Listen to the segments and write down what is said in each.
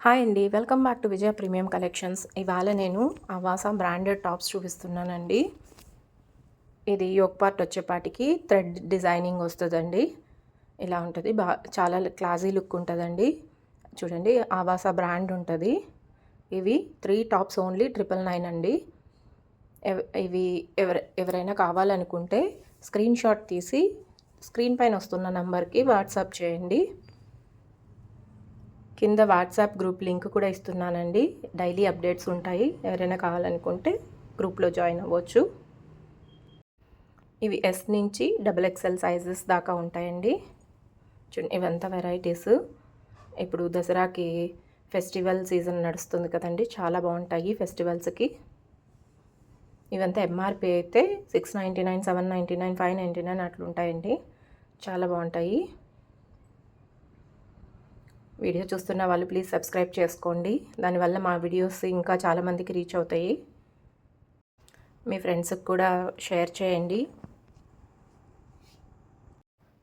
Hi అండి. Welcome back to Vijaya premium collections. ఇవాళ నేను ఆవాస బ్రాండెడ్ టాప్స్ చూపిస్తున్నానండి. ఇది యోక్ పార్ట్ వచ్చేపాటికి థ్రెడ్ డిజైనింగ్ వస్తుందండి. ఇలా ఉంటుంది. చాలా క్లాసీ లుక్ ఉంటుందండి. చూడండి, ఆవాస బ్రాండ్ ఉంటుంది. ఇవి 3 టాప్స్ ఓన్లీ 999 అండి. ఇవి ఎవరైనా కావాలనుకుంటే స్క్రీన్ షాట్ తీసి స్క్రీన్ పైన వస్తున్న నంబర్కి వాట్సాప్ చేయండి. కింద వాట్సాప్ గ్రూప్ లింక్ కూడా ఇస్తున్నానండి. డైలీ అప్డేట్స్ ఉంటాయి. ఎవరైనా కావాలనుకుంటే గ్రూప్లో జాయిన్ అవ్వచ్చు. ఇవి ఎస్ నుంచి XXL సైజెస్ దాకా ఉంటాయండి. ఇవంతా వెరైటీస్. ఇప్పుడు దసరాకి ఫెస్టివల్ సీజన్ నడుస్తుంది కదండి, చాలా బాగుంటాయి ఫెస్టివల్స్కి. ఇవంతా ఎంఆర్పి అయితే 699, 799, 599 అట్లా ఉంటాయండి. చాలా బాగుంటాయి. వీడియో చూస్తున్న వాళ్ళు ప్లీజ్ సబ్స్క్రైబ్ చేసుకోండి. దానివల్ల మా వీడియోస్ ఇంకా చాలామందికి రీచ్ అవుతాయి. మీ ఫ్రెండ్స్కి కూడా షేర్ చేయండి.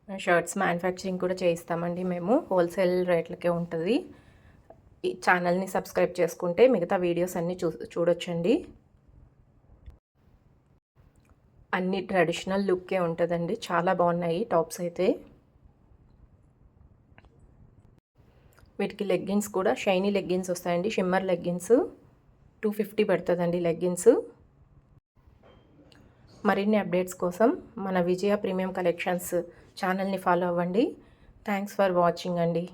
షర్ట్స్ మ్యానుఫ్యాక్చరింగ్ కూడా చేయిస్తామండి మేము. హోల్సేల్ రేట్లకే ఉంటుంది. ఈ ఛానల్ని సబ్స్క్రైబ్ చేసుకుంటే మిగతా వీడియోస్ అన్నీ చూడొచ్చండి. అన్ని ట్రెడిషనల్ లుక్కే ఉంటుందండి. చాలా బాగున్నాయి టాప్స్ అయితే. వీటికి లెగ్గిన్స్ కూడా షైనీ లెగ్గిన్స్ వస్తాయండి. షిమ్మర్ లెగ్గిన్స్ 250 పడుతుందండి లెగ్గిన్స్. మరిన్ని అప్డేట్స్ కోసం మన విజయ ప్రీమియం కలెక్షన్స్ ఛానల్ని ఫాలో అవ్వండి. థ్యాంక్స్ ఫర్ వాచింగ్ అండి.